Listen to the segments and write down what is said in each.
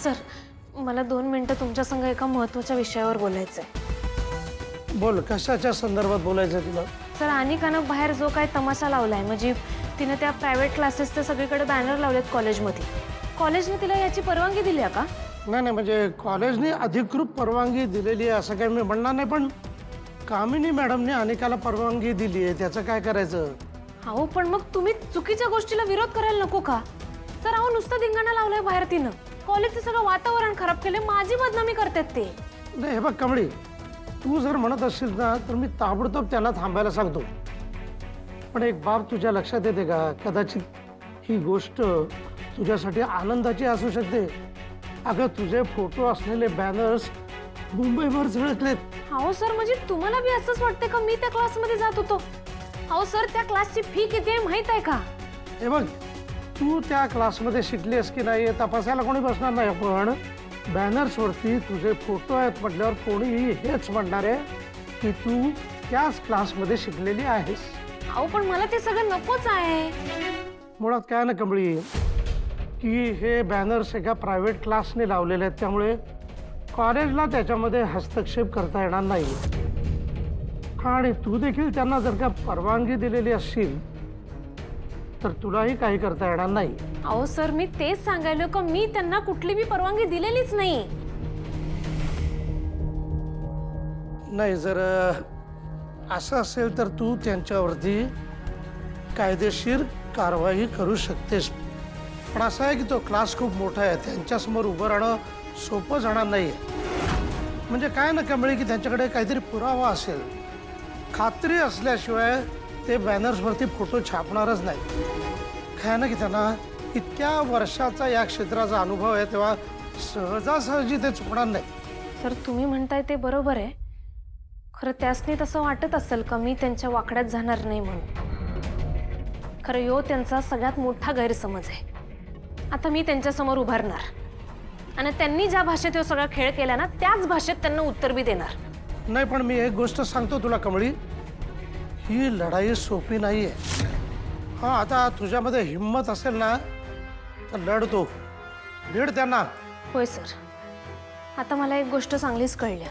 Sir, मला 2 मिनिटं तुमच्या संग एका महत्त्वाच्या विषयावर बोलायचं आहे. बोल, कशाच्या संदर्भात बोलायचं तुला? सर, अनिकानं बाहेर जो काय तमाशा लावलाय, म्हणजे तिने त्या प्रायव्हेट क्लासेसचे सगळीकडे बॅनर लावलेत कॉलेजमध्ये. कॉलेजने तिला याची परवानगी दिली आहे का? नाही नाही, म्हणजे कॉलेजने अधिकृत परवानगी दिलेली आहे असं काही मी म्हणणार नाही, पण कामिनी मॅडमने अनिकाला परवानगी दिली आहे, त्याचं काय करायचं? अहो, पण मग तुम्ही चुकीच्या गोष्टीला विरोध करायला नको का? सर, अहो, नुसतं धिंगाणा लावलाय बाहेर तिनं. कॉलेजचं सगळं वातावरण खराब केलंय, माझी बदनामी करतात ते. नाही, हे बघ कमळी, तू जर म्हणत असशील ना तर मी ताबडतोब त्यांना थांबायला सांगतो. पण एक बाब तुझ्या लक्षात येते का? कदाचित ही गोष्ट तुझ्यासाठी आनंदाची असू शकते. अगं, तुझे फोटो असलेले बॅनर्स मुंबईभर झळकलेत. अहो सर, म्हणजे तुम्हाला बी असंच वाटतंय का मी त्या क्लासमध्ये जात होतो? अहो सर, त्या क्लासची फी किती आहे माहित आहे का? हे बघ, तू त्या क्लासमध्ये शिकलीस की नाही हे तपासायला कोणी बसणार नाही, पण बॅनर्सवरती तुझे फोटो आहेत म्हटल्यावर कोणीही हेच म्हणणार आहे की तू त्याच क्लासमध्ये शिकलेली आहेस. अहो, पण मला ते सगळं नकोच आहे. मुळात काय ना कमळी, की हे बॅनर्स एका प्रायव्हेट क्लासने लावलेले आहेत, त्यामुळे कॉलेजला त्याच्यामध्ये हस्तक्षेप करता येणार नाही. आणि तू देखील त्यांना जर का परवानगी दिलेली असशील तर तुलाही काही करता येणार नाही. अहो सर, मी तेच सांगायलो का मी त्यांना कुठली बी परवानगी दिलेलीच नाही. नाही, जर असं असेल तर तू त्यांच्यावरती कायदेशीर कारवाई करू शकतेस. पण असं आहे की तो क्लास खूप मोठा आहे, त्यांच्यासमोर उभं राहणं सोपं जाणार नाही. म्हणजे काय ना कमळे की त्यांच्याकडे काहीतरी पुरावा असेल, खात्री असल्याशिवाय ते बॅनर्सवरती फोटो छापणारच नाही. काय ना की त्यांना इतक्या वर्षाचा या क्षेत्राचा अनुभव आहे, तेव्हा सहजासहजी ते चुकणार नाही. सर, तुम्ही म्हणताय ते बरोबर आहे. खरं त्यासनी तसं वाटत असेल का मी त्यांच्या वाकड्यात जाणार नाही म्हणून. खरं यो त्यांचा सगळ्यात मोठा गैरसमज आहे. आता मी त्यांच्यासमोर उभारणार आणि त्यांनी ज्या भाषेत हा सगळा खेळ केला ना त्याच भाषेत त्यांना उत्तर बी देणार. नाही, पण मी एक गोष्ट सांगतो तुला कमळी, ही लढाई सोपी नाही आहे. हां, आता तुझ्यामध्ये हिंमत असेल ना तर लढतो, भिड त्यांना. होय सर, आता मला एक गोष्ट चांगलीच कळली.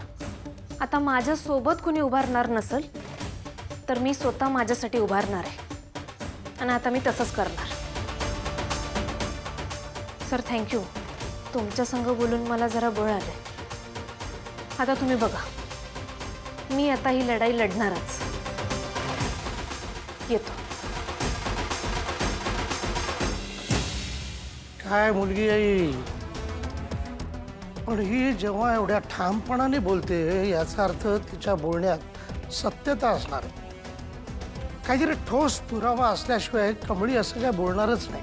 आता माझ्या सोबत कुणी उभारणार नसेल तर मी स्वतः माझ्यासाठी उभारणार आहे आणि आता मी तसंच करणार. Sir, thank you. तुमच्या संग बोलून मला जरा बळ आले. आता तुम्ही बघा, मी आता ही लढाई लढणारच. येतो. काय मुलगी आहे, पण ही जेव्हा एवढ्या ठामपणाने बोलते याचा अर्थ तिच्या बोलण्यात सत्यता असणार. काहीतरी ठोस पुरावा असल्याशिवाय कमळी असं काय बोलणारच नाही.